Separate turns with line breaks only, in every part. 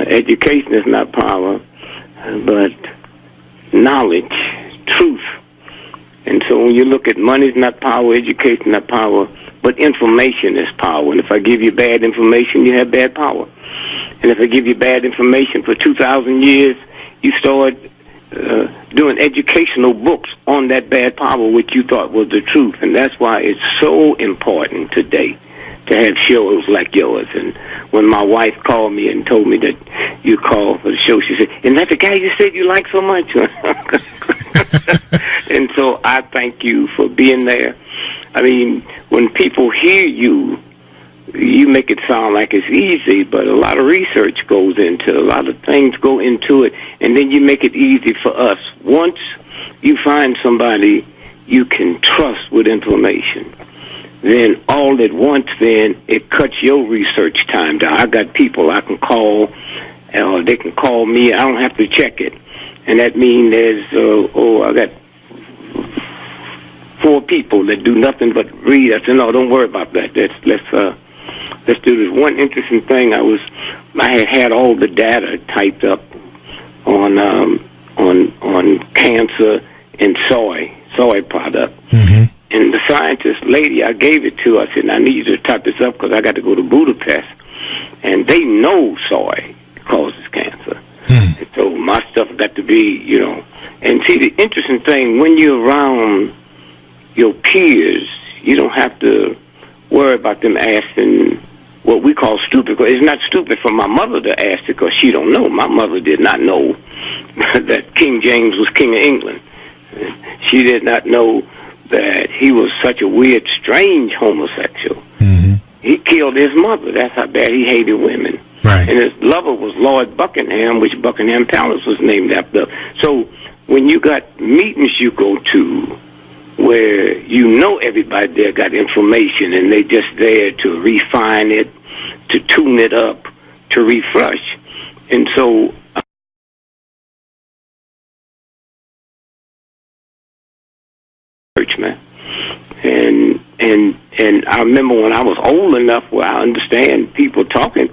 education is not power, but knowledge, truth. And so when you look at money is not power, education not power, but information is power. And if I give you bad information, you have bad power. And if I give you bad information for 2,000 years, you start doing educational books on that bad power, which you thought was the truth. And that's why it's so important today to have shows like yours. And when my wife called me and told me that you called for the show, she said, "Isn't that the guy you said you like so much?" And so I thank you for being there. I mean, when people hear you, you make it sound like it's easy, but a lot of research goes into it, a lot of things go into it, and then you make it easy for us. Once you find somebody you can trust with information, then all at once, then it cuts your research time down. I got people I can call, or they can call me. I don't have to check it. And that means there's, I got 4 people that do nothing but read. I said, no, don't worry about that. Let's do this. One interesting thing, I had all the data typed up on cancer and soy product. Mm-hmm. And the scientist lady I gave it to, I said, I need you to type this up because I got to go to Budapest. And they know soy causes cancer. Mm. And so my stuff got to be, And see, the interesting thing, when you're around your peers, you don't have to worry about them asking what we call stupid. It's not stupid for my mother to ask it because she don't know. My mother did not know that King James was King of England. She did not know that he was such a weird, strange homosexual. Mm-hmm. He killed his mother. That's how bad he hated women. Right. And his lover was Lord Buckingham, which Buckingham Palace was named after. So when you got meetings you go to where everybody there got information and they just there to refine it, to tune it up, to refresh. And so man. And I remember when I was old enough where I understand people talking,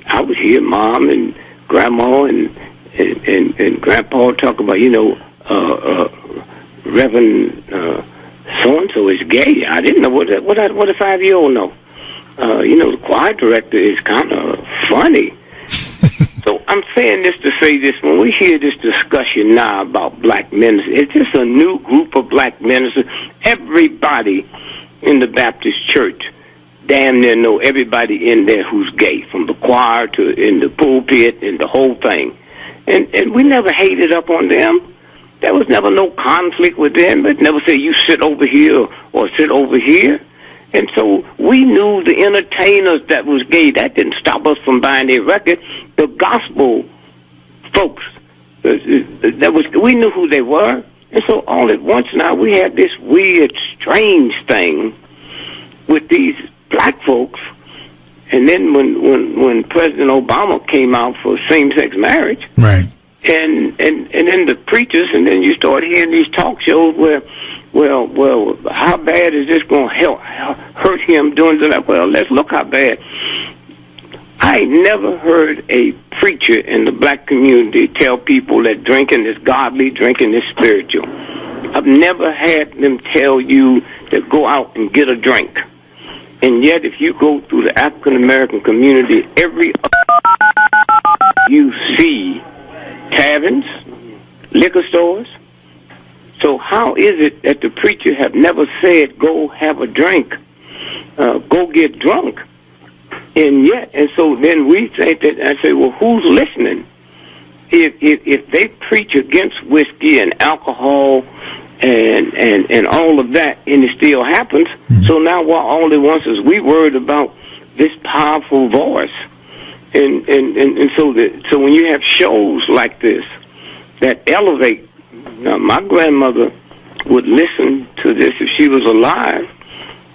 I would hear Mom and Grandma and Grandpa talk about, Reverend so-and-so is gay. I didn't know what a 5-year-old know. The choir director is kind of funny. So I'm saying this to say this. When we hear this discussion now about black ministers, it's just a new group of black ministers. Everybody in the Baptist church damn near know everybody in there who's gay, from the choir to in the pulpit and the whole thing. And we never hated up on them. There was never no conflict with them. It never said you sit over here or sit over here. And so we knew the entertainers that was gay. That didn't stop us from buying their record. The gospel folks, we knew who they were. And so all at once now we had this weird, strange thing with these black folks. And then when President Obama came out for same-sex marriage, right, and then the preachers, and then you start hearing these talk shows where, well, how bad is this going to hurt him doing that? Well, let's look how bad. I never heard a preacher in the black community tell people that drinking is godly, drinking is spiritual. I've never had them tell you to go out and get a drink. And yet, if you go through the African-American community, you see taverns, liquor stores. So how is it that the preacher have never said, go have a drink, go get drunk? And so then we think that, I say, well, who's listening? If they preach against whiskey and alcohol and all of that, and it still happens, so now what all it wants is we worried about this powerful voice. And so when you have shows like this that elevate, now my grandmother would listen to this if she was alive,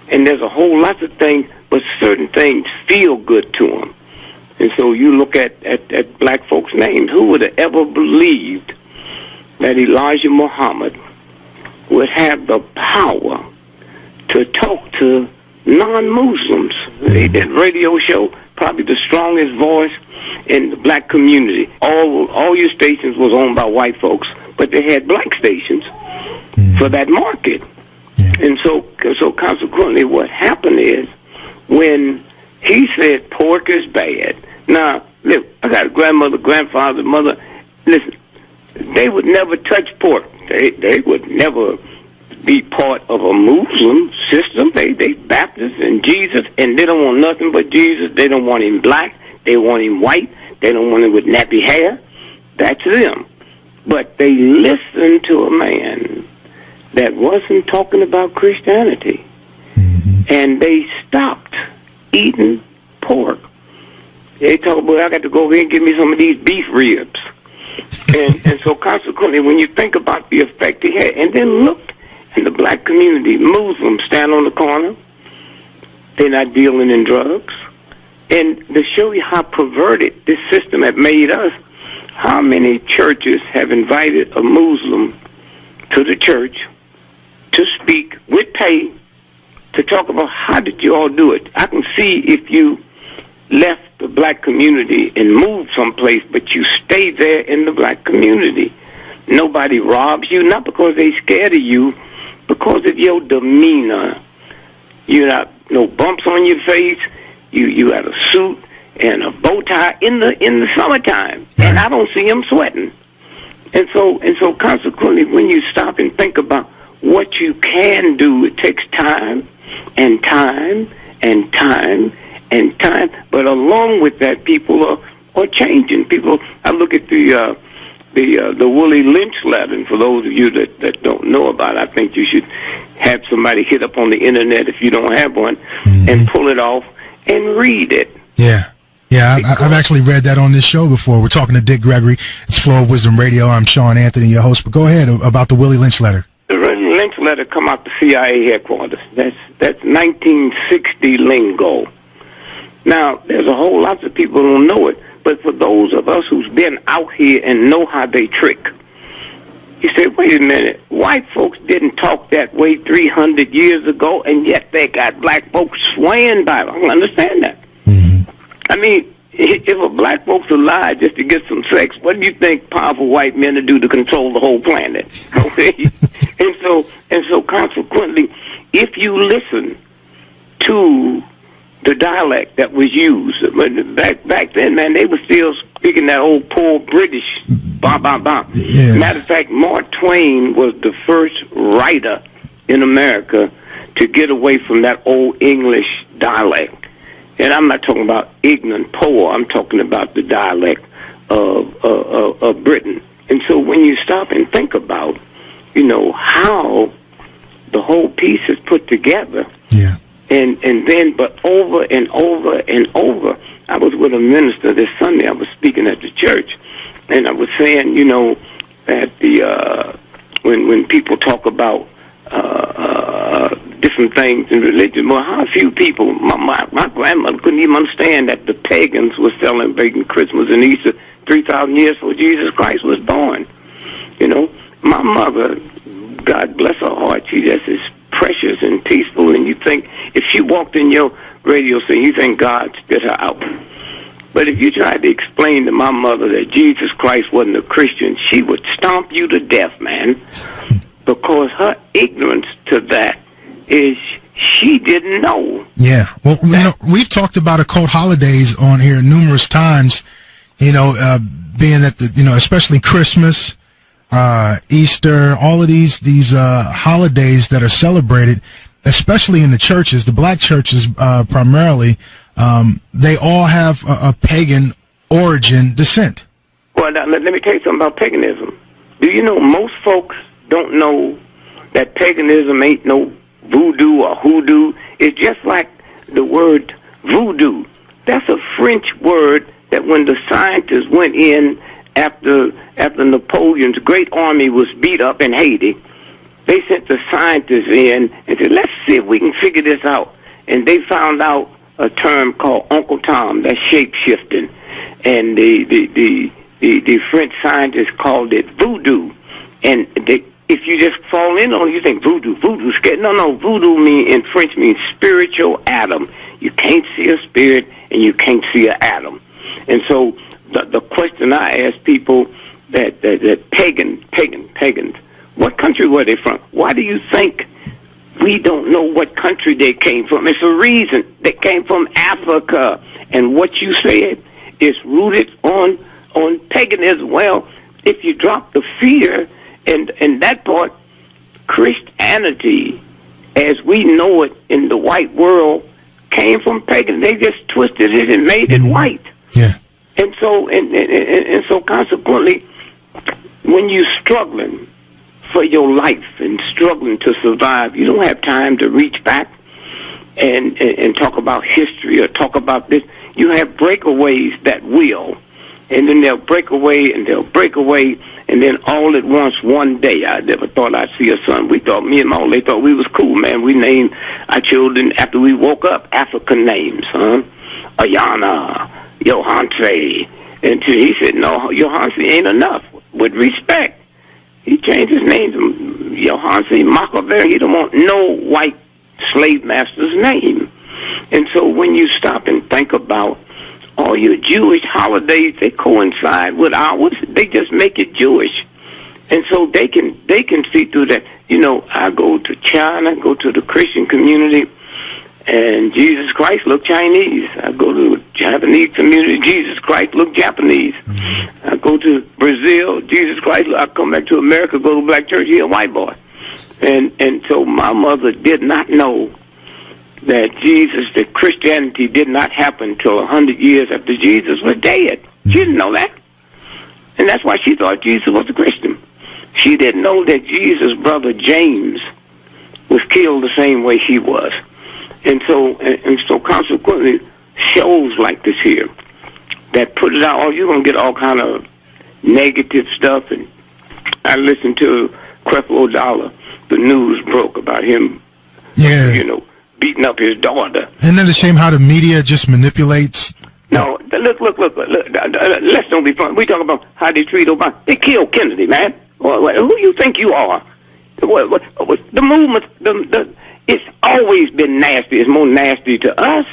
and there's a whole lot of things, but certain things feel good to them. And so you look at black folks' names. Who would have ever believed that Elijah Muhammad would have the power to talk to non-Muslims? That radio show, probably the strongest voice in the black community. All your stations was owned by white folks, but they had black stations for that market.
Yeah.
And so consequently, what happened is when he said pork is bad. Now, look, I got a grandmother, grandfather, mother. Listen, they would never touch pork. They would never be part of a Muslim system. They Baptist and Jesus, and they don't want nothing but Jesus. They don't want him black. They want him white. They don't want him with nappy hair. That's them. But they listened to a man that wasn't talking about Christianity. And they stopped eating pork. They talk about, I got to go over here and give me some of these beef ribs. And so consequently, when you think about the effect he had, and then look in the black community, Muslims stand on the corner. They're not dealing in drugs. And to show you how perverted this system had made us, how many churches have invited a Muslim to the church to speak with pay to talk about how did you all do it. I can see if you left the black community and moved someplace, but you stay there in the black community. Nobody robs you, not because they scared of you, because of your demeanor. You got no bumps on your face. You got a suit and a bow tie in the summertime, and I don't see them sweating. And so consequently, when you stop and think about what you can do, it takes time and time and time and time. But along with that, people are changing. People. I look at the Willie Lynch letter, and for those of you that don't know about it, I think you should have somebody hit up on the internet if you don't have one, and pull it off and read it.
Yeah. I've actually read that on this show before. We're talking to Dick Gregory. It's Flow of Wisdom Radio. I'm Sean Anthony, your host. But go ahead about the Willie Lynch letter.
The Lynch letter come out the CIA headquarters. That's 1960 lingo. Now, there's a whole lot of people who don't know it, but for those of us who's been out here and know how they trick, you say, wait a minute, white folks didn't talk that way 300 years ago, and yet they got black folks swaying by it. I don't understand that. I mean, if a black folks are lied just to get some sex, what do you think powerful white men to do to control the whole planet? Okay? and so consequently, if you listen to the dialect that was used, back then, man, they were still speaking that old poor British, bah, bah, bah.
Yeah.
Matter of fact, Mark Twain was the first writer in America to get away from that old English dialect. And I'm not talking about ignorant poor. I'm talking about the dialect of Britain. And so when you stop and think about, how the whole piece is put together, and then, but over and over and over, I was with a minister this Sunday. I was speaking at the church, and I was saying, that when people talk about different things in religion, well, how few people, my grandmother couldn't even understand that the pagans were celebrating Christmas and Easter 3,000 years before Jesus Christ was born. My mother, God bless her heart, she just is precious and peaceful, and you think, if she walked in your radio station, you think God spit her out. But if you tried to explain to my mother that Jesus Christ wasn't a Christian, she would stomp you to death, man, because her ignorance to that is she didn't know. Yeah.
Well, we've talked about occult holidays on here numerous times, being that, especially Christmas, Easter, all of these holidays that are celebrated, especially in the churches, the black churches primarily, they all have a pagan origin descent.
Well, now, let me tell you something about paganism. Do you know most folks don't know that paganism ain't no voodoo or hoodoo? It's just like the word voodoo. That's a French word that when the scientists went in after Napoleon's great army was beat up in Haiti, they sent the scientists in and said, let's see if we can figure this out. And they found out a term called Uncle Tom, that's shape-shifting. And the French scientists called it voodoo. And if you just fall in on it, you think voodoo scared. No, voodoo in French means spiritual atom. You can't see a spirit and you can't see an atom. And so the question I ask people that pagans, what country were they from? Why do you think we don't know what country they came from? It's a reason. They came from Africa. And what you said is rooted on paganism. Well, if you drop the fear and that part, Christianity, as we know it in the white world, came from pagan. They just twisted it and made it white.
Yeah.
And so and so consequently, when you're struggling for your life and struggling to survive, you don't have time to reach back and talk about history or talk about this. You have breakaways that will, and then they'll break away and they'll break away, and then all at once one day, I never thought I'd see a son. We thought, me and my old lady thought we was cool, man. We named our children after we woke up African names, huh? Ayana, Johanse. And he said, no, Johanse ain't enough. With respect, he changed his name to Johanse Machiavelli. He don't want no white slave master's name. And so when you stop and think about all your Jewish holidays, they coincide with ours. They just make it Jewish. And so they can see through that. You know, I go to China, go to the Christian community, and Jesus Christ look Chinese. I go to the Japanese community, Jesus Christ look Japanese. I go to Brazil, Jesus Christ, I come back to America, go to black church, he a white boy. And so my mother did not know that Christianity did not happen until 100 years after Jesus was dead. She didn't know that. And that's why she thought Jesus was a Christian. She didn't know that Jesus' brother James was killed the same way he was. And so consequently, shows like this here that put it out, you're going to get all kind of negative stuff. And I listened to Creflo Dollar. The news broke about him, beating up his daughter.
Isn't it a shame how the media just manipulates?
No, look. Let's don't be fun. We talk about how they treat Obama. They killed Kennedy, man. Who you think you are? The movement, it's always been nasty. It's more nasty to us,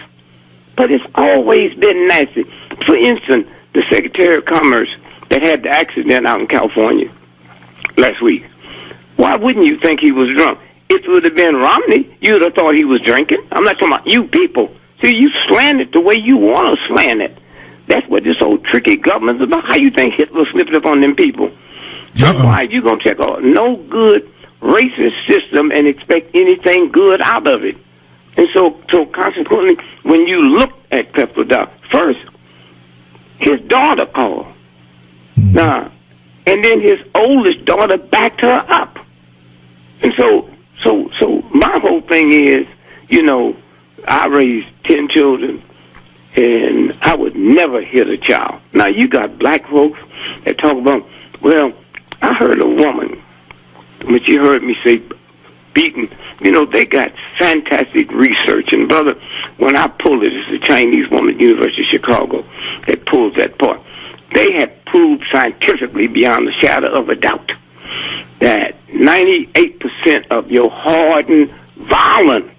but it's always been nasty. For instance, the Secretary of Commerce that had the accident out in California last week, why wouldn't you think he was drunk? If it would have been Romney, you'd have thought he was drinking. I'm not talking about you people. See, you slant it the way you want to slant it. That's what this old tricky government's about. How you think Hitler slipped up on them people? So why are you going to check out no good racist system and expect anything good out of it? And so consequently, when you look at Pepper first, his daughter called. Now, and then his oldest daughter backed her up. And so my whole thing is, I raised 10 children, and I would never hit a child. Now, you got black folks that talk about, well, I heard a woman, when she heard me say beaten, they got fantastic research. And, brother, when I pulled it, it's a Chinese woman at the University of Chicago that pulls that part. They have proved scientifically beyond the shadow of a doubt that 98% of your hardened, violent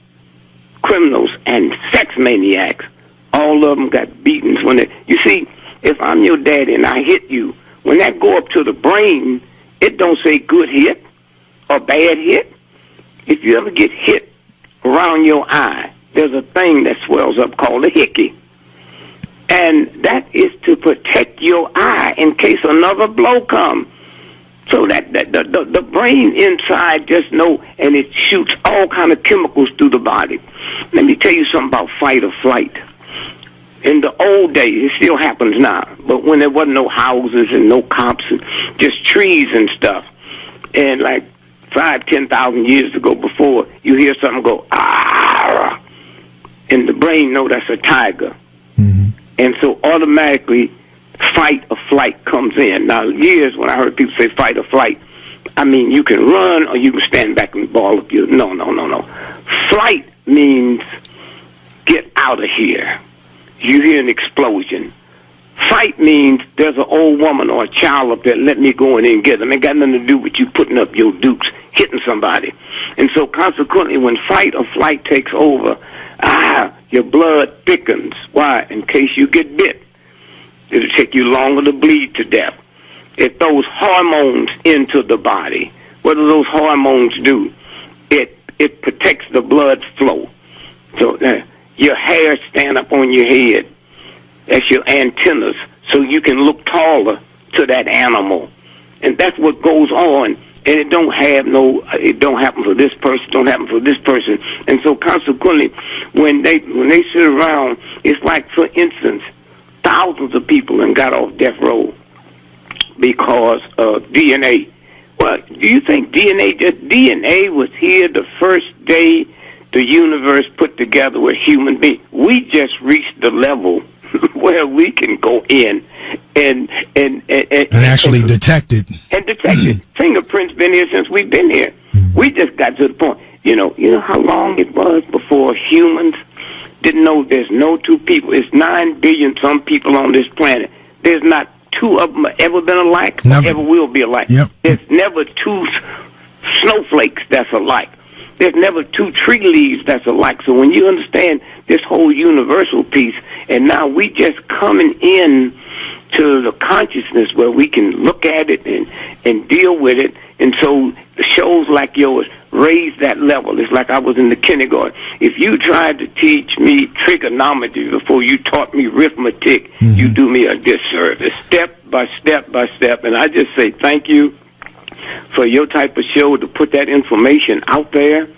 criminals and sex maniacs, all of them got beatings when they. You see, if I'm your daddy and I hit you, when that go up to the brain, it don't say good hit or bad hit. If you ever get hit around your eye, there's a thing that swells up called a hickey. And that is to protect your eye in case another blow comes. So that the brain inside just know, and it shoots all kind of chemicals through the body. Let me tell you something about fight or flight. In the old days, it still happens now, but when there wasn't no houses and no cops and just trees and stuff, and like 5,000-10,000 years ago before, you hear something go, ah, and the brain know that's a tiger. Mm-hmm. And so automatically, fight or flight comes in. Now, years when I heard people say fight or flight, I mean, you can run or you can stand back and ball up your... No. Flight means get out of here. You hear an explosion. Fight means there's an old woman or a child up there, let me go in and get them. It got nothing to do with you putting up your dukes, hitting somebody. And so consequently, when fight or flight takes over, your blood thickens. Why? In case you get bit. It'll take you longer to bleed to death. It throws hormones into the body. What do those hormones do? It protects the blood flow. So your hairs stand up on your head. That's your antennas, so you can look taller to that animal. And that's what goes on. And it don't happen for this person, don't happen for this person. And so consequently, when they sit around, it's like, for instance, thousands of people and got off death row because of DNA. Well, do you think DNA was here the first day the universe put together with human beings? We just reached the level where we can go in and
actually detect it.
And detect it. Fingerprints been here since we've been here. We just got to the point. You know how long it was before humans didn't know there's no two people. It's 9 billion some people on this planet. There's not two of them ever been alike,
never.
Ever will be alike.
Yep.
There's never two snowflakes that's alike. There's never two tree leaves that's alike. So when you understand this whole universal piece, and now we just coming in to the consciousness where we can look at it and deal with it. And so shows like yours raise that level. It's like I was in the kindergarten. If you tried to teach me trigonometry before you taught me arithmetic, you do me a disservice, step by step by step. And I just say thank you for your type of show to put that information out there.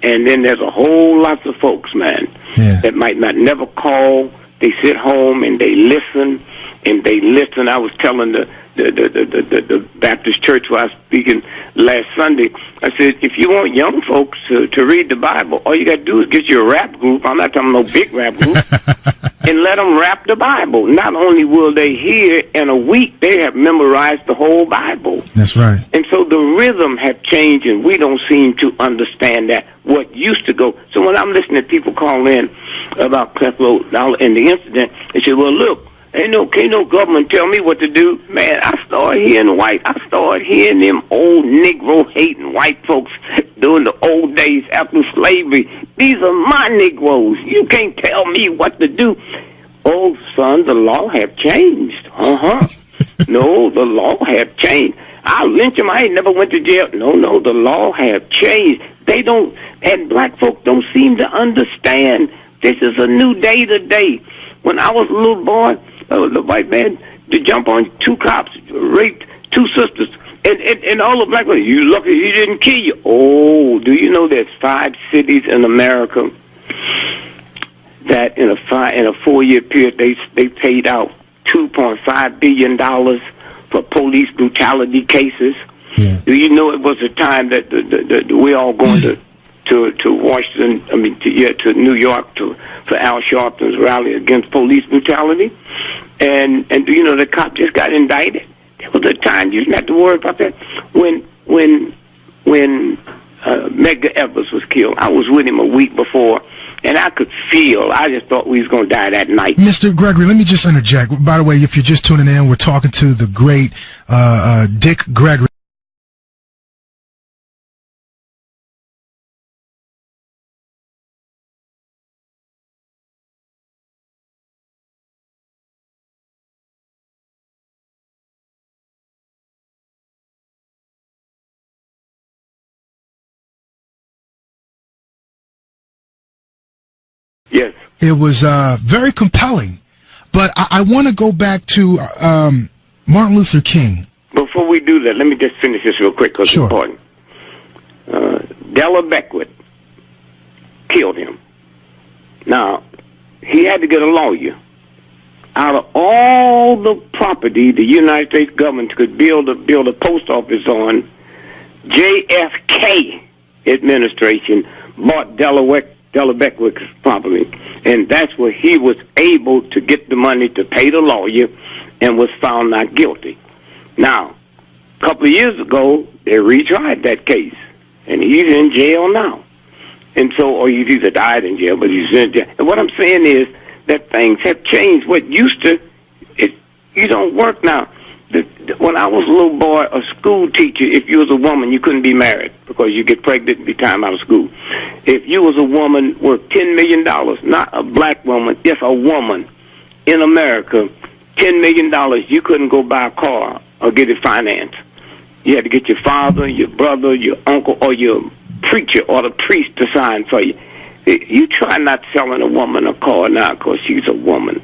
And then there's a whole lot of folks, man, that might not never call. They sit home and they listen. I was telling the Baptist church where I was speaking last Sunday, I said, if you want young folks to read the Bible, all you got to do is get you a rap group. I'm not talking no big rap group. And let them rap the Bible. Not only will they hear, in a week they have memorized the whole Bible.
That's right.
And so the rhythm have changed, and we don't seem to understand that. What used to go. So when I'm listening to people call in about Creflo and the incident, they say, well, look, can't no government tell me what to do. Man, I started hearing them old Negro-hating white folks during the old days after slavery. These are my Negroes. You can't tell me what to do. Oh, son, the law have changed. No, the law have changed. I'll lynch them. I ain't never went to jail. No, the law have changed. They don't, and black folk don't seem to understand. This is a new day today. When I was a little boy, the white man to jump on 2 cops, raped 2 sisters, and all the black people, you lucky he didn't kill you. Oh, do you know there's 5 cities in America that in a 4-year period they paid out $2.5 billion for police brutality cases? Yeah. Do you know it was a time that we're all going to Washington, to New York for Al Sharpton's rally against police brutality? And do you know the cop just got indicted? There was a time you didn't have to worry about that. When Medgar Evers was killed, I was with him a week before, and I could feel, I just thought we was going to die that night.
Mr. Gregory, let me just interject. By the way, if you're just tuning in, we're talking to the great Dick Gregory.
Yes.
It was very compelling. But I want to go back to Martin Luther King.
Before we do that, let me just finish this real quick because it's important. Della Beckwith killed him. Now, he had to get a lawyer. Out of all the property the United States government could build a post office on, JFK administration bought Della Beckwith's property, and that's where he was able to get the money to pay the lawyer and was found not guilty. Now, a couple of years ago, they retried that case, and he's in jail now. And so, or he's either died in jail, but he's in jail. And what I'm saying is that things have changed. What used to, you don't work now. When I was a little boy, a school teacher, if you was a woman, you couldn't be married because you get pregnant and be time out of school. If you was a woman worth $10 million, not a black woman, if a woman in America $10 million, you couldn't go buy a car or get it financed. You had to get your father, your brother, your uncle, or your preacher or the priest to sign for you. You try not selling a woman a car now because she's a woman,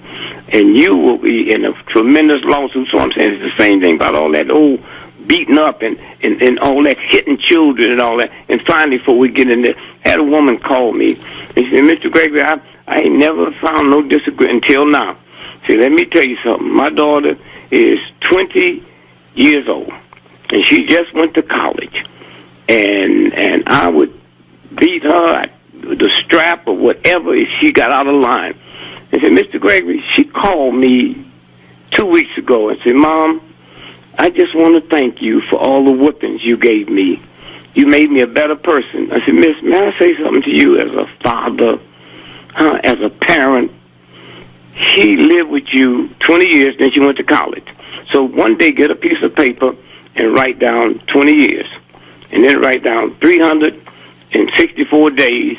and you will be in a tremendous lawsuit. So I'm saying it's the same thing about all that old beating up and all that hitting children and all that. And finally, before we get in there, had a woman call me and she said, Mr. Gregory, I ain't never found no disagreement until now. See, let me tell you something. My daughter is 20 years old, and she just went to college, and I would beat her with the strap or whatever if she got out of line. And said, Mr. Gregory, she called me 2 weeks ago and said, Mom, I just want to thank you for all the whoopings you gave me. You made me a better person. I said, Miss, may I say something to you as a father, as a parent? She lived with you 20 years, then she went to college. So one day get a piece of paper and write down 20 years, and then write down 364 days,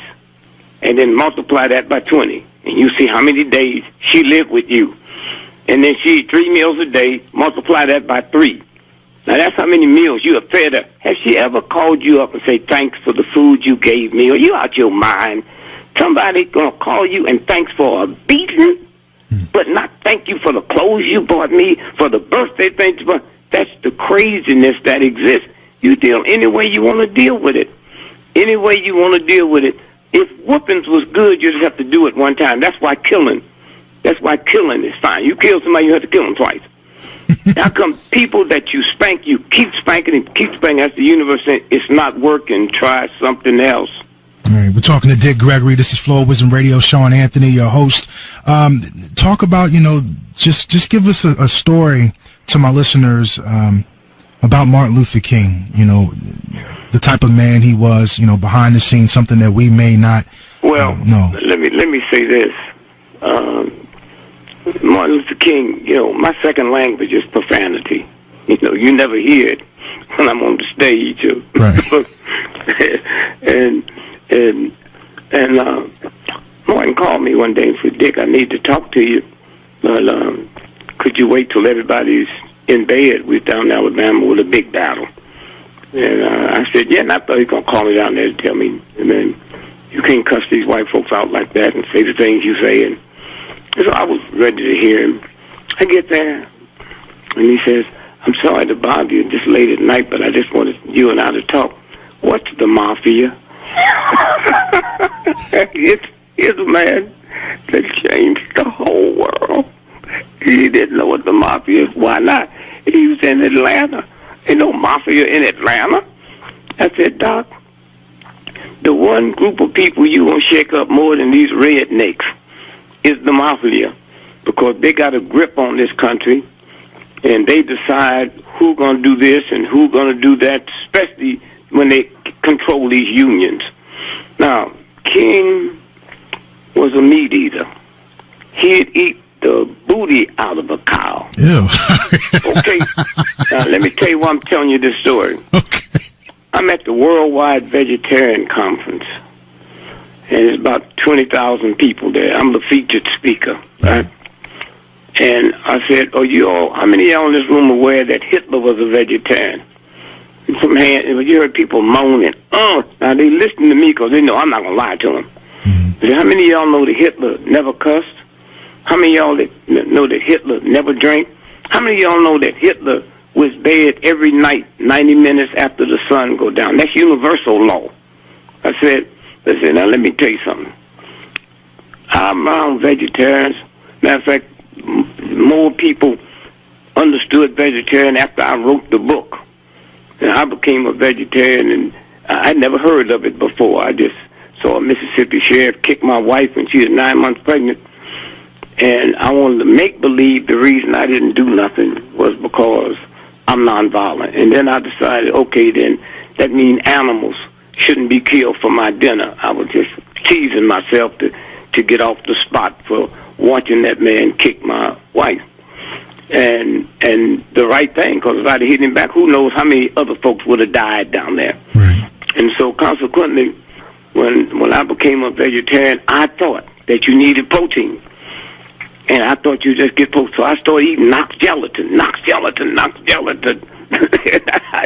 and then multiply that by 20. And you see how many days she lived with you. And then she eat 3 meals a day, multiply that by 3. Now that's how many meals you have fed her. Has she ever called you up and say, thanks for the food you gave me? Are you out your mind? Somebody gonna call you and thanks for a beating, but not thank you for the clothes you bought me, for the birthday things. But that's the craziness that exists. You deal any way you want to deal with it. Any way you want to deal with it. If whoopings was good, you just have to do it one time. That's why killing is fine. You kill somebody, you have to kill them twice. How come people that you spank, you keep spanking and keep spanking? That's the universe saying it's not working. Try something else.
All right, we're talking to Dick Gregory. This is Flow of Wisdom Radio. Sean Anthony, your host. Talk about, just give us a story to my listeners about Martin Luther King. The type of man he was. Behind the scenes, something that we may not know.
Let me say this. Martin Luther King, my second language is profanity. You never hear it when I'm on the stage.
Right.
and Martin called me one day and said, Dick, I need to talk to you, but could you wait till everybody's in bed? We're down in Alabama with a big battle. And I said, yeah, and I thought he was going to call me down there to tell me, and then you can't cuss these white folks out like that and say the things you say. And so I was ready to hear him. I get there, and he says, I'm sorry to bother you this late at night, but I just wanted you and I to talk. What's the mafia? It's a man that changed the whole world. He didn't know what the mafia is. Why not? He was in Atlanta. Ain't no mafia in Atlanta. I said, Doc, the one group of people you won't shake up more than these rednecks is the mafia, because they got a grip on this country, and they decide who's going to do this and who's going to do that, especially when they control these unions. Now, King was a meat eater. He'd eat the booty out of a cow.
Ew.
Okay. Now, let me tell you why I'm telling you this story.
Okay.
I'm at the Worldwide Vegetarian Conference, and there's about 20,000 people there. I'm the featured speaker, right? And I said, how many of y'all in this room are aware that Hitler was a vegetarian? And you heard people moaning. Now they listen to me because they know I'm not going to lie to them. Mm-hmm. How many of y'all know that Hitler never cussed? How many of y'all know that Hitler never drank? How many of y'all know that Hitler was bed every night 90 minutes after the sun go down? That's universal law. I said, listen, now let me tell you something. I'm around vegetarians. Matter of fact, more people understood vegetarian after I wrote the book. And I became a vegetarian, and I never heard of it before. I just saw a Mississippi sheriff kick my wife when she was 9 months pregnant. And I wanted to make believe the reason I didn't do nothing was because I'm nonviolent. And then I decided, okay, then that means animals shouldn't be killed for my dinner. I was just teasing myself to get off the spot for watching that man kick my wife. And the right thing, because if I'd hit him back, who knows how many other folks would have died down there.
Right.
And so consequently, when I became a vegetarian, I thought that you needed protein. And I thought you just get supposed. So I started eating Knox gelatin. I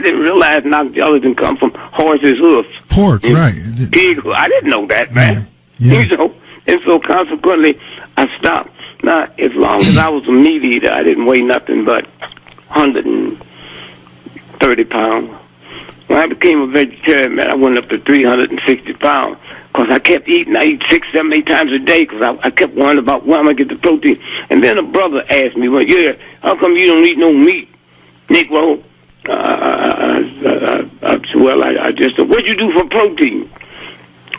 didn't realize Knox gelatin come from horse's hoofs.
Pork, right?
Pig. I didn't know that, man.
Yeah.
You know, and so consequently, I stopped. Now, as long as I was a meat eater, I didn't weigh nothing but 130 pounds. When I became a vegetarian, man, I went up to 360 pounds. Because I kept eating. I eat 6, 7, 8 times a day because I kept worrying about where I'm going to get the protein. And then a brother asked me, well, yeah, how come you don't eat no meat, Negro? I just said, what'd you do for protein?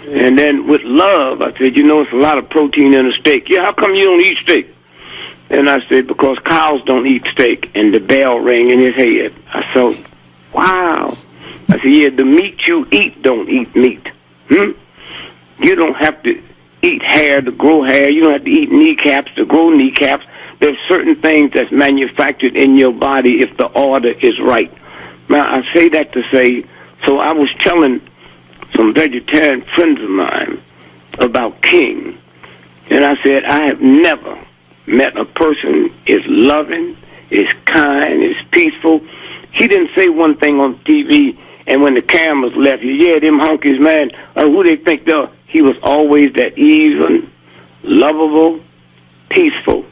And then with love, I said, you know, it's a lot of protein in a steak. Yeah, how come you don't eat steak? And I said, because cows don't eat steak. And the bell rang in his head. I said, wow. I said, yeah, the meat you eat don't eat meat. You don't have to eat hair to grow hair. You don't have to eat kneecaps to grow kneecaps. There's certain things that's manufactured in your body if the order is right. Now, I say that to say, so I was telling some vegetarian friends of mine about King, and I said, I have never met a person as loving, as kind, as peaceful. He didn't say one thing on TV, and when the cameras left, yeah, them honkies, man, who they think they are. He was always that even, lovable, peaceful.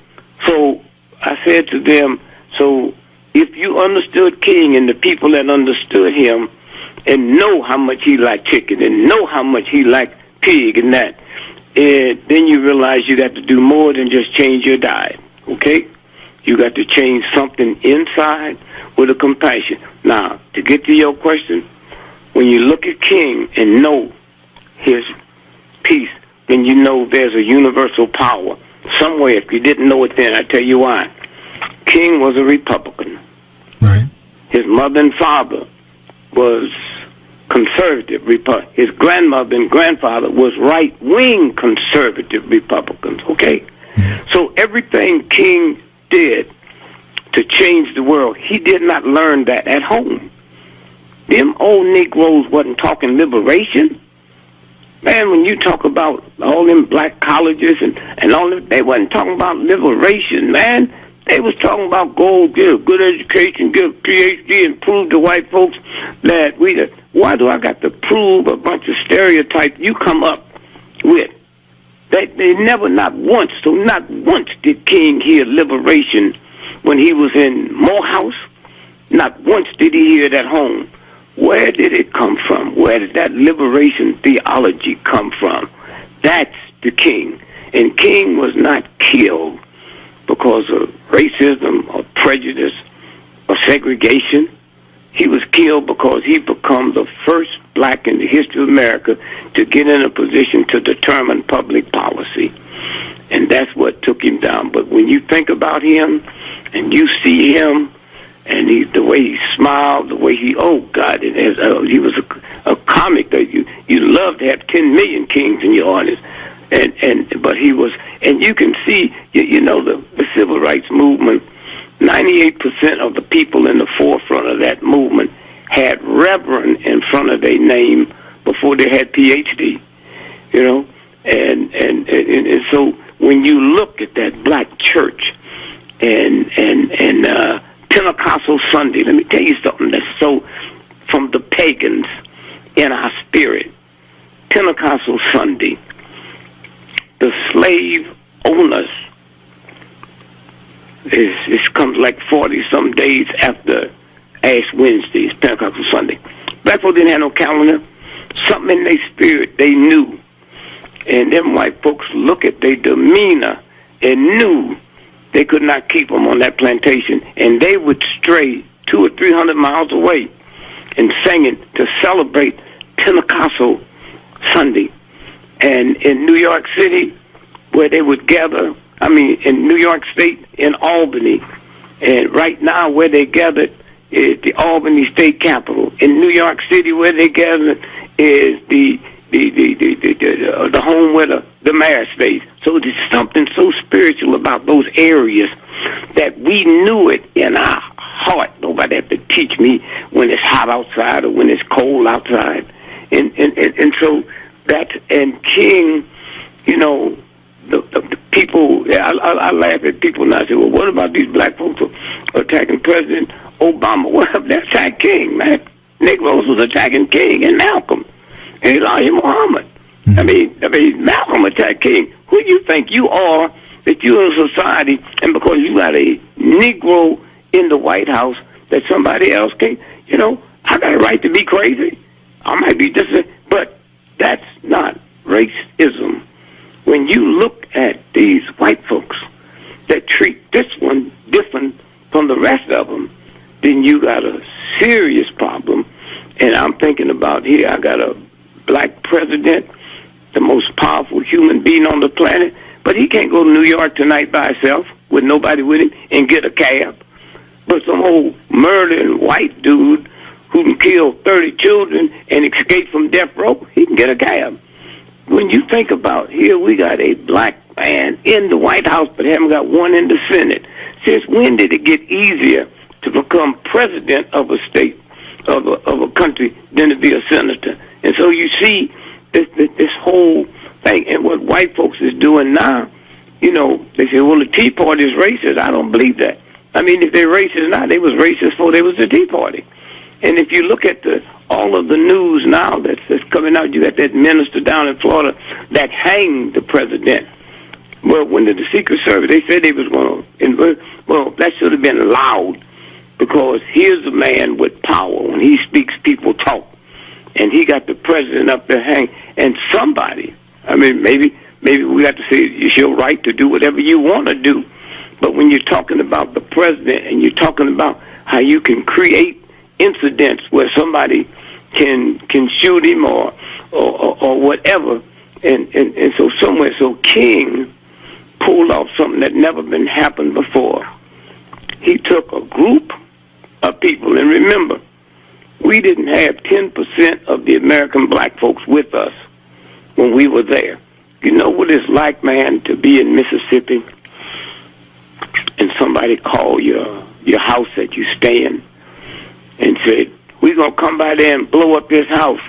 So I said to them, so if you understood King and the people that understood him and know how much he liked chicken and know how much he liked pig and that, then you realize you got to do more than just change your diet, okay? You got to change something inside with a compassion. Now, to get to your question, when you look at King and know his peace, then you know there's a universal power. Somewhere, if you didn't know it then, I tell you why. King was a Republican.
Right.
His mother and father was conservative. His grandmother and grandfather was right-wing conservative Republicans, okay? So everything King did to change the world, he did not learn that at home. Them old Negroes wasn't talking liberation. Man, when you talk about all them black colleges and all that, they wasn't talking about liberation, man. They was talking about go get a good education, get a PhD, and prove to white folks that why do I got to prove a bunch of stereotypes you come up with? They never, not once did King hear liberation when he was in Morehouse. Not once did he hear it at home. Where did it come from? Where did that liberation theology come from? That's the King. And King was not killed because of racism or prejudice or segregation. He was killed because he became the first black in the history of America to get in a position to determine public policy. And that's what took him down. But when you think about him and you see him, and the way he smiled, the way he, oh God, he was a comic that you love to have 10 million Kings in your audience, but he was, and you can see, you know, the civil rights movement. 98% of the people in the forefront of that movement had Reverend in front of their name before they had PhD, you know, and so when you look at that black church and Pentecostal Sunday, let me tell you something that's so from the pagans in our spirit. Pentecostal Sunday, the slave owners, it comes like 40-some days after Ash Wednesday, it's Pentecostal Sunday. Black folks didn't have no calendar. Something in their spirit they knew. And them white folks look at their demeanor and knew they could not keep them on that plantation, and they would stray 200 or 300 miles away and singing to celebrate Pentecostal Sunday. And in New York City, where they would gather, in New York State, in Albany, and right now where they gathered is the Albany State Capitol. In New York City, where they gathered is the home where the mayor stays. So there's something so spiritual about those areas that we knew it in our heart. Nobody had to teach me when it's hot outside or when it's cold outside. And so that, and King, you know, the people people, I laugh at people now. I say, well, what about these black folks attacking President Obama? Well, they attacked King, man. Negroes was attacking King and Malcolm and Elijah Muhammad. I mean, Malcolm attacked King. Who do you think you are that you're in society, and because you got a Negro in the White House that somebody else can, I got a right to be crazy. I might be but that's not racism. When you look at these white folks that treat this one different from the rest of them, then you got a serious problem. And I'm thinking about here, I got a black president, the most powerful human being on the planet, but he can't go to New York tonight by himself with nobody with him and get a cab. But some old murdering white dude who can kill 30 children and escape from death row, he can get a cab. When you think about here, we got a black man in the White House, but haven't got one in the Senate. Since when did it get easier to become president of a state, of a country, than to be a senator? And so you see this whole thing, and what white folks is doing now, they say, well, the Tea Party is racist. I don't believe that. I mean, if they're racist now, they was racist before they was the Tea Party. And if you look at all of the news now that's coming out, you got that minister down in Florida that hanged the president. Well, when the Secret Service, they said they was going to, well, that should have been allowed, because here's a man with power. When he speaks, people talk. And he got the president up there hanged. And somebody, I mean, maybe we got to say it's your right to do whatever you want to do. But when you're talking about the president and you're talking about how you can create incidents where somebody can shoot him or whatever, and so King pulled off something that never been happened before. He took a group of people, and remember, we didn't have 10% of the American black folks with us when we were there. You know what it's like, man, to be in Mississippi and somebody call your house that you stay in and said, we're going to come by there and blow up this house.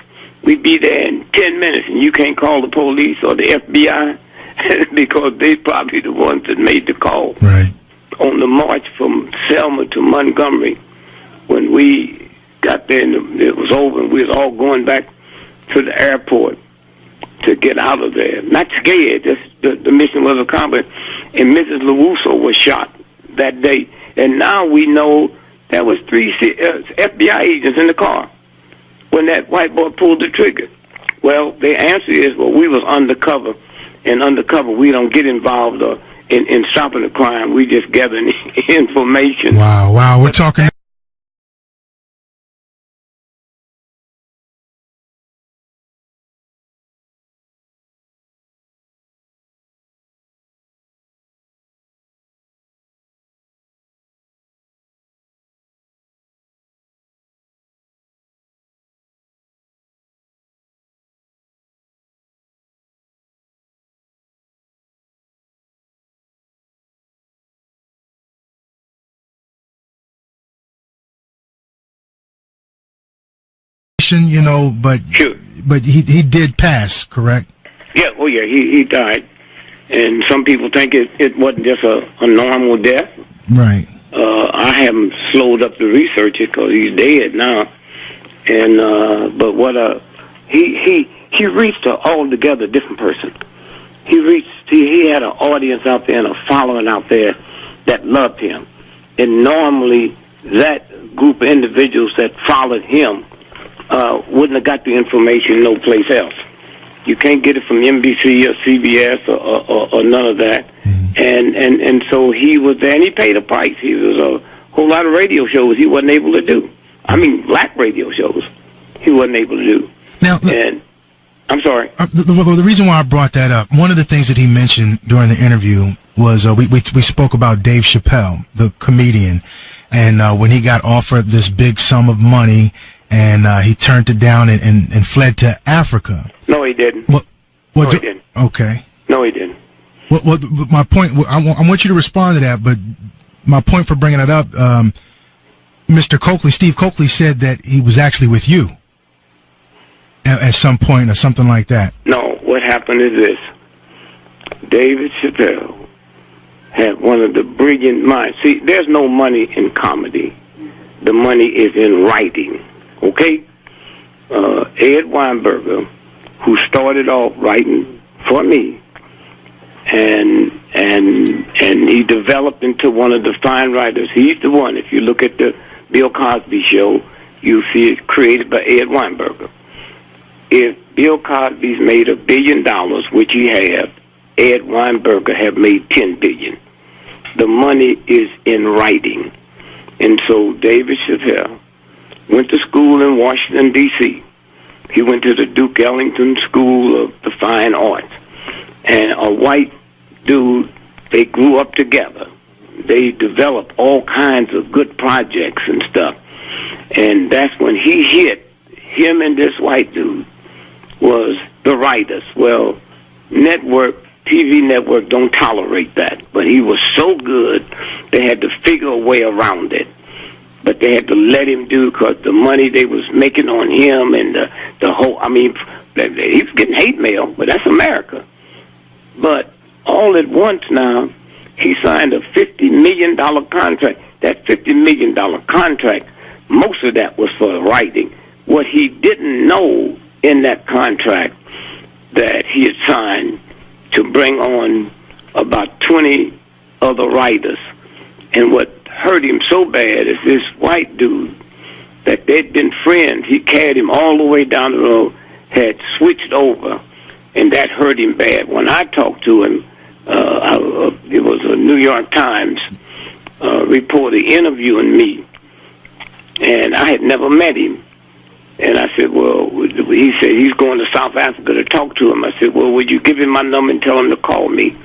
We'd be there in 10 minutes, and you can't call the police or the FBI because they're probably the ones that made the call.
Right.
On the march from Selma to Montgomery, when we got there and it was over and we was all going back to the airport to get out of there. Not scared. The mission was accomplished. And Mrs. LaRusso was shot that day. And now we know there was 3 FBI agents in the car when that white boy pulled the trigger. Well, the answer is, well, we was undercover. And undercover, we don't get involved in stopping the crime. We just gathering information.
Wow. We're talking... but
sure.
But he did pass, correct?
Yeah, he died. And some people think it wasn't just a normal death.
Right.
I haven't slowed up the research because he's dead now. And but he reached an altogether different person. He had an audience out there and a following out there that loved him. And normally that group of individuals that followed him wouldn't have got the information no place else. You can't get it from NBC or CBS or none of that. Mm-hmm. And so he was there, and he paid a price. He was a whole lot of radio shows he wasn't able to do. I mean, black radio shows he wasn't able to do.
Now,
and I'm sorry.
The reason why I brought that up, one of the things that he mentioned during the interview was we spoke about Dave Chappelle, the comedian, and when he got offered this big sum of money, and he turned it down and fled to Africa.
No, he didn't.
No, he
didn't.
Okay.
No, he didn't.
Well, my point, I want you to respond to that, but my point for bringing it up, Mr. Coakley, Steve Coakley said that he was actually with you at some point or something like that.
No, what happened is this. David Chappelle had one of the brilliant minds. See, there's no money in comedy. The money is in writing, okay? Ed Weinberger, who started off writing for me, and he developed into one of the fine writers. He's the one. If you look at the Bill Cosby show, you see it created by Ed Weinberger. If Bill Cosby's made $1 billion, which he have, Ed Weinberger have made $10 billion. The money is in writing. And so David Chappelle went to school in Washington, D.C. He went to the Duke Ellington School of the Fine Arts. And a white dude, they grew up together. They developed all kinds of good projects and stuff. And that's when he hit, him and this white dude, was the writers. Well, TV network don't tolerate that. But he was so good, they had to figure a way around it. But they had to let him do, because the money they was making on him and the whole, I mean, he was getting hate mail, but that's America. But all at once now, he signed a $50 million contract. That $50 million contract, most of that was for writing. What he didn't know in that contract that he had signed to bring on about 20 other writers. And what hurt him so bad is this white dude that they'd been friends. He carried him all the way down the road, had switched over, and that hurt him bad. When I talked to him, it was a New York Times reporter interviewing me, and I had never met him. And I said, well, he said he's going to South Africa to talk to him. I said, well, would you give him my number and tell him to call me?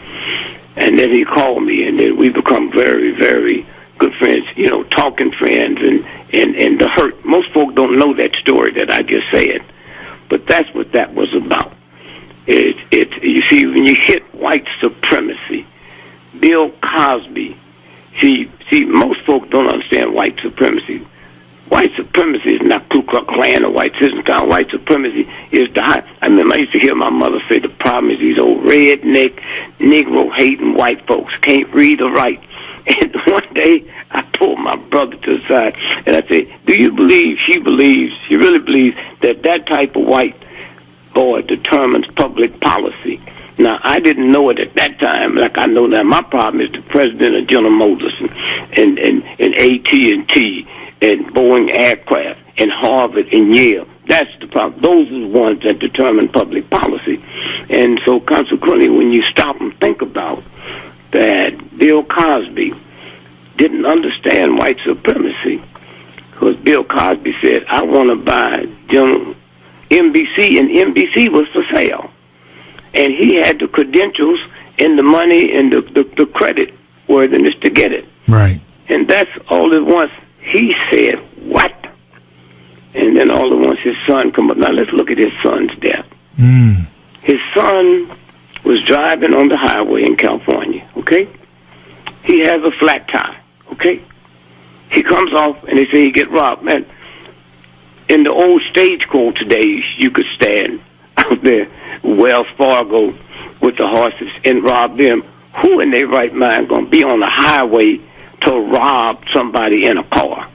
And then he called me, and then we become very, very good friends, you know, talking friends. And the hurt, most folk don't know that story that I just said, but that's what that was about. You see, when you hit white supremacy, Bill Cosby, see, most folk don't understand white supremacy. White supremacy is not Ku Klux Klan or white citizens. White supremacy is the high. I remember I used to hear my mother say the problem is these old redneck, Negro-hating white folks can't read or write. And one day I pulled my brother to the side and I said, do you believe, she really believes that type of white boy determines public policy? Now, I didn't know it at that time like I know now. My problem is the president of General Motors and AT&T and Boeing Aircraft and Harvard and Yale. That's the problem. Those are the ones that determine public policy. And so consequently, when you stop and think about that, Bill Cosby didn't understand white supremacy, because Bill Cosby said, I want to buy NBC, and NBC was for sale. And he had the credentials and the money and the credit worthiness to get it.
Right.
And that's all at once. He said, what? And then all at once his son come up. Now let's look at his son's death. His son was driving on the highway in California, okay? He has a flat tire, okay? He comes off and they say he get robbed. Man, in the old stagecoach days, you could stand out there, Wells Fargo, with the horses and rob them. Who in their right mind going to be on the highway to rob somebody in a car?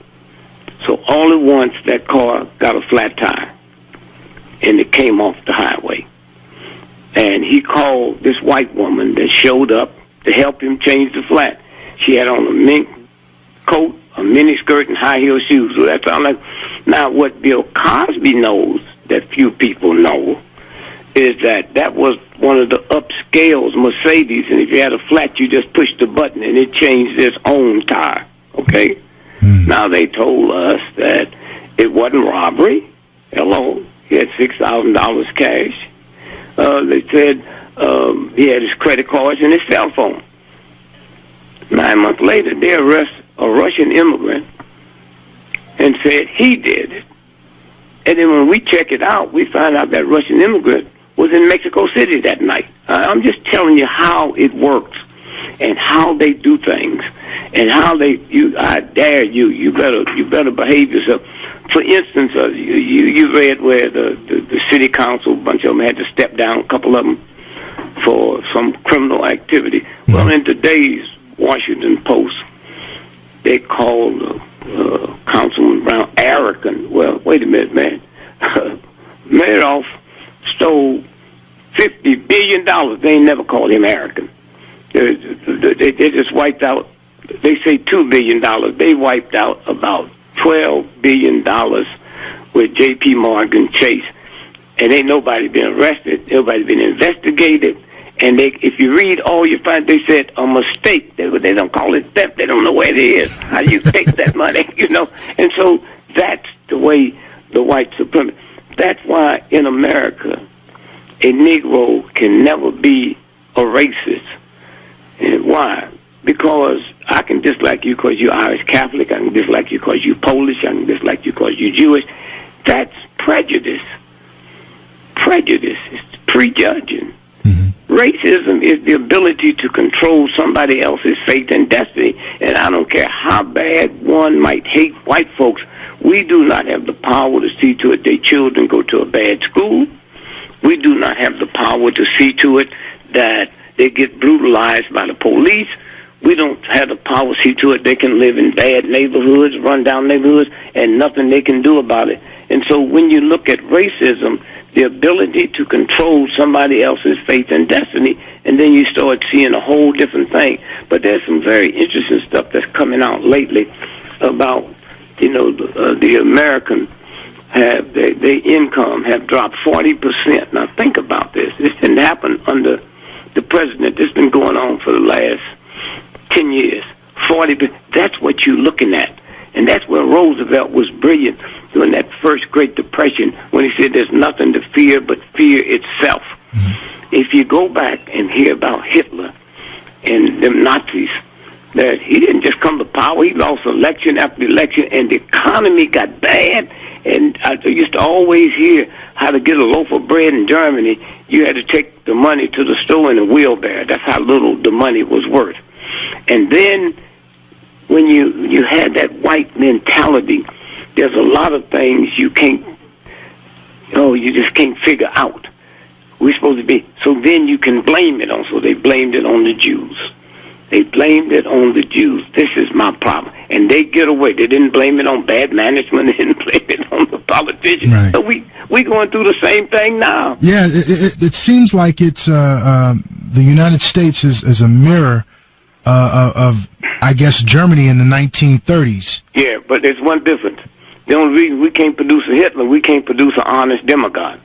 So all at once, that car got a flat tire, and it came off the highway. And he called this white woman that showed up to help him change the flat. She had on a mink coat, a mini skirt, and high heel shoes. So that sounds like, now what Bill Cosby knows that few people know is that was one of the upscales Mercedes, and if you had a flat, you just pushed the button and it changed its own tire, okay? Now they told us that it wasn't robbery. Hello, he had $6,000 cash. They said he had his credit cards and his cell phone. 9 months later, they arrest a Russian immigrant and said he did it. And then when we check it out, we find out that Russian immigrant was in Mexico City that night. I'm just telling you how it works and how they do things and how I dare you. You better behave yourself. For instance, you read where the city council, a bunch of them had to step down, a couple of them, for some criminal activity. Well, in today's Washington Post, they called Councilman Brown arrogant. Well, wait a minute, man. Madoff stole $50 billion. They ain't never called him arrogant. They just wiped out, they say $2 billion. They wiped out about $12 billion with J.P. Morgan Chase. And ain't nobody been arrested. Nobody been investigated. And if you read all you find, they said a mistake. They don't call it theft. They don't know where it is. How do you take that money? You know? And so that's the way the white supremacy. That's why in America, a Negro can never be a racist. And why? Because I can dislike you because you're Irish Catholic. I can dislike you because you're Polish. I can dislike you because you're Jewish. That's prejudice. Prejudice is prejudging. Racism is the ability to control somebody else's fate and destiny. And I don't care how bad one might hate white folks, we do not have the power to see to it their children go to a bad school. We do not have the power to see to it that they get brutalized by the police. We don't have the power to see to it they can live in bad neighborhoods, run-down neighborhoods, and nothing they can do about it. And so when you look at racism, the ability to control somebody else's fate and destiny, and then you start seeing a whole different thing. But there's some very interesting stuff that's coming out lately about, you know, the American have their income have dropped 40%. Now think about this. This didn't happen under the president. This has been going on for the last 10 years. 40%. That's what you're looking at. And that's where Roosevelt was brilliant during that first Great Depression when he said there's nothing to fear but fear itself. If you go back and hear about Hitler and them Nazis, that he didn't just come to power. He lost election after election, and the economy got bad. And I used to always hear how to get a loaf of bread in Germany. You had to take the money to the store in a wheelbarrow. That's how little the money was worth. And then when you had that white mentality, there's a lot of things you just can't figure out. We're supposed to be. So then you can blame it on. So they blamed it on the Jews. They blamed it on the Jews. This is my problem. And they get away. They didn't blame it on bad management. They didn't blame it on the politicians. Right. So we going through the same thing now.
Yeah, it seems like it's the United States is a mirror of, I guess, Germany in the 1930s.
Yeah, but there's one difference. The only reason we can't produce a Hitler, we can't produce an honest demagogue.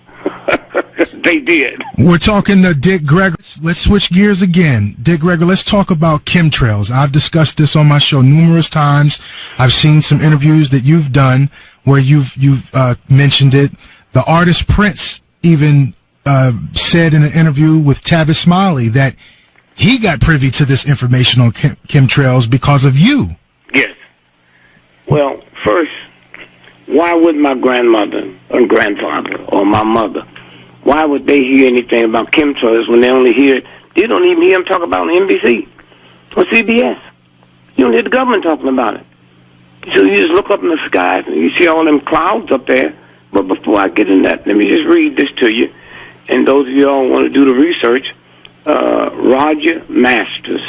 They did.
We're talking to Dick Gregory. Let's switch gears again. Dick Gregory, let's talk about chemtrails. I've discussed this on my show numerous times. I've seen some interviews that you've done where you've mentioned it. The artist Prince even said in an interview with Tavis Smiley that he got privy to this information on chemtrails because of you.
Yes. Well, first, why would my grandmother or grandfather or my mother, why would they hear anything about chemtrails when they only hear it? They don't even hear them talk about it on NBC or CBS. You don't hear the government talking about it. So you just look up in the skies and you see all them clouds up there. But before I get in that, let me just read this to you. And those of you all want to do the research, Roger Masters,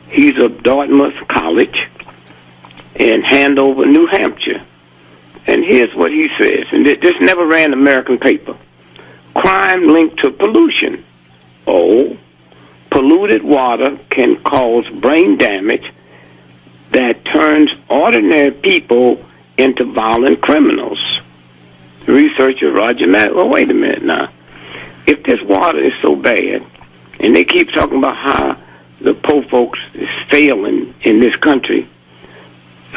he's of Dartmouth College in Hanover, New Hampshire. And here's what he says, and this never ran American paper. Crime linked to pollution. Oh, polluted water can cause brain damage that turns ordinary people into violent criminals. The researcher Roger Matt. Well, wait a minute now. If this water is so bad, and they keep talking about how the poor folks is failing in this country,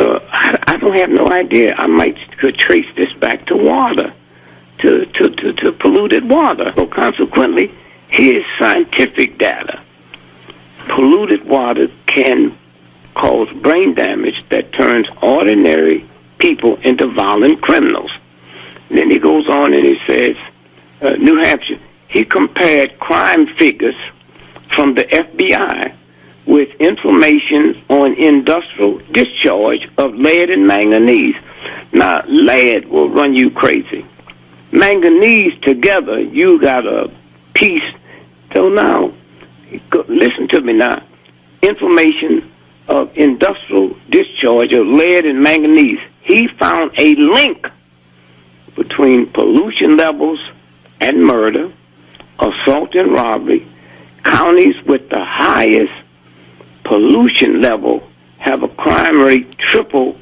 I don't have no idea. I could trace this back to water, to polluted water. So consequently, here's scientific data. Polluted water can cause brain damage that turns ordinary people into violent criminals. And then he goes on and he says, New Hampshire, he compared crime figures from the FBI with information on industrial discharge of lead and manganese. Now, lead will run you crazy. Manganese together, you got a piece. So now, listen to me now. information of industrial discharge of lead and manganese. He found a link between pollution levels and murder, assault and robbery. Counties with the highest pollution level have a crime rate triple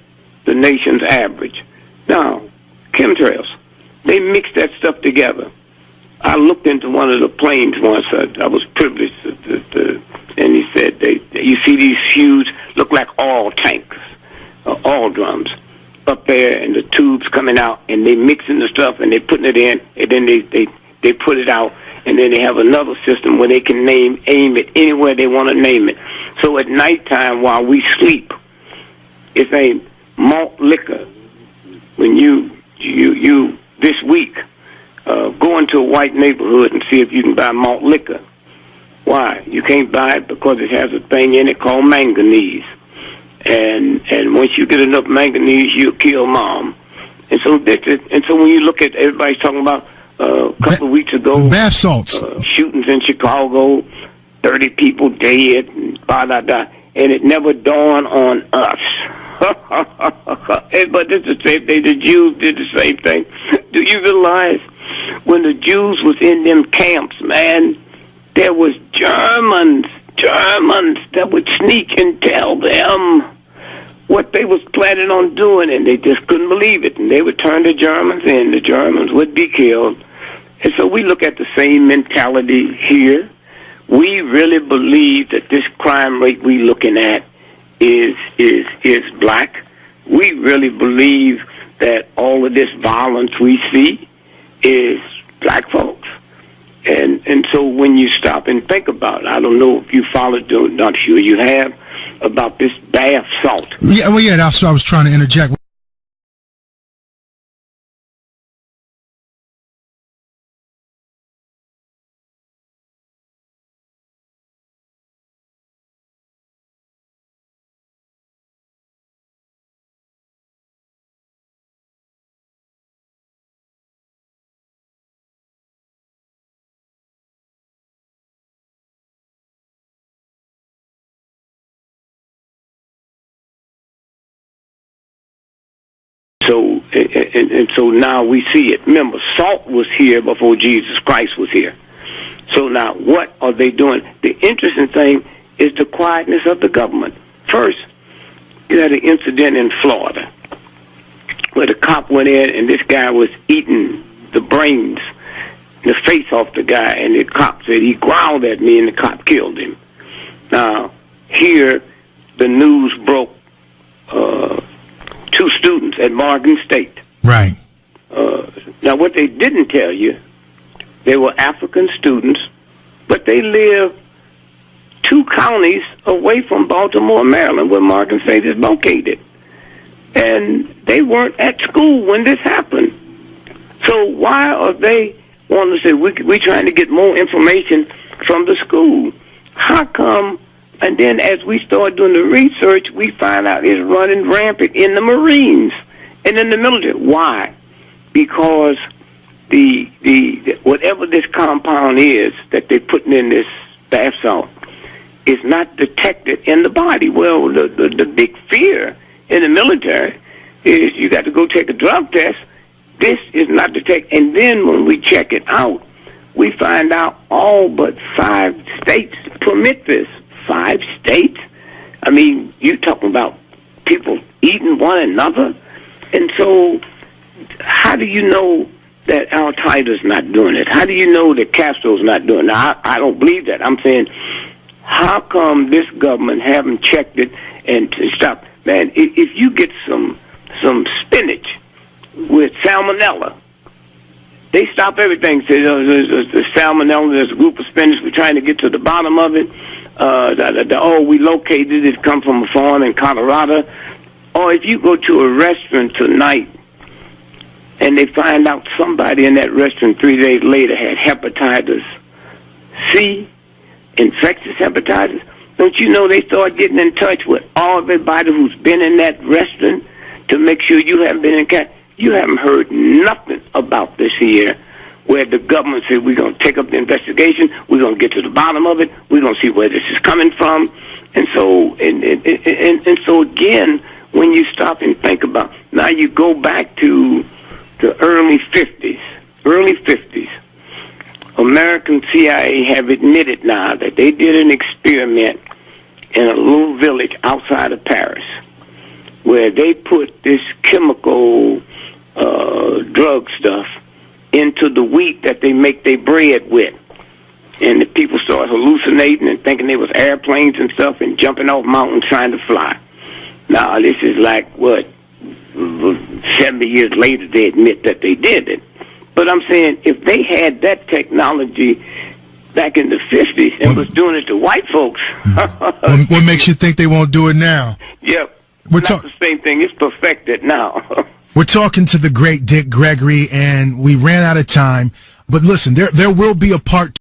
the nation's average. Now, chemtrails, they mix that stuff together. I looked into one of the planes once. I was privileged and he said, you see these huge, look like oil tanks, oil drums up there, and the tubes coming out, and they mixing the stuff, and they putting it in, and then they put it out, and then they have another system where they can aim it anywhere they want to name it. So at nighttime while we sleep, it's a malt liquor. When you this week, go into a white neighborhood and see if you can buy malt liquor. Why? You can't buy it because it has a thing in it called manganese. And once you get enough manganese, you'll kill mom. And so when you look at, everybody's talking about a couple of weeks ago,
bath salts,
shootings in Chicago, 30 people dead, and blah, blah, blah, and it never dawned on us. But it's the same thing. The Jews did the same thing. Do you realize when the Jews was in them camps, man, there was Germans that would sneak and tell them what they was planning on doing, and they just couldn't believe it. And they would turn the Germans in. The Germans would be killed. And so we look at the same mentality here. We really believe that this crime rate we looking at is black. We really believe that all of this violence we see is black folks. And so when you stop and think about it, I don't know if you followed, not sure you have, about this bath salt.
Yeah, well, yeah, that's what I was trying to interject.
So, and so now we see it. Remember, salt was here before Jesus Christ was here. So now what are they doing? The interesting thing is the quietness of the government. First, you had an incident in Florida where the cop went in and this guy was eating the brains, the face off the guy, and the cop said he growled at me and the cop killed him. Now, here, the news broke, 2 students at Morgan State.
Right.
Now, what they didn't tell you, they were African students, but they live 2 counties away from Baltimore, Maryland, where Morgan State is located. And they weren't at school when this happened. So why are they wanting to say, we're trying to get more information from the school? How come? And then as we start doing the research, we find out it's running rampant in the Marines and in the military. Why? Because the whatever this compound is that they're putting in this bath salt is not detected in the body. Well, the big fear in the military is you got to go take a drug test. This is not detected. And then when we check it out, we find out all but 5 states permit this. 5 states? I mean, you talking about people eating one another? And so how do you know that Al-Qaeda's not doing it? How do you know that Castro's not doing it? Now, I don't believe that. I'm saying, how come this government haven't checked it and stop? Man, if you get some spinach with salmonella, they stop everything. Say, there's salmonella, there's a group of spinach, we're trying to get to the bottom of it. We located it, come from a farm in Colorado. Or if you go to a restaurant tonight and they find out somebody in that restaurant 3 days later had hepatitis C, infectious hepatitis, don't you know they start getting in touch with everybody who's been in that restaurant to make sure you haven't been in contact? You haven't heard nothing about this here, where the government said, we're going to take up the investigation, we're going to get to the bottom of it, we're going to see where this is coming from. And so again, when you stop and think about, now you go back to the early 50s, American CIA have admitted now that they did an experiment in a little village outside of Paris where they put this chemical drug stuff into the wheat that they make their bread with. And the people started hallucinating and thinking they was airplanes and stuff and jumping off mountains trying to fly. Now, this is like, 70 years later they admit that they did it. But I'm saying, if they had that technology back in the 50s and was doing it to white folks...
what makes you think they won't do it now?
Yep. That's the same thing. It's perfected now.
We're talking to the great Dick Gregory, and we ran out of time. But listen, there will be a part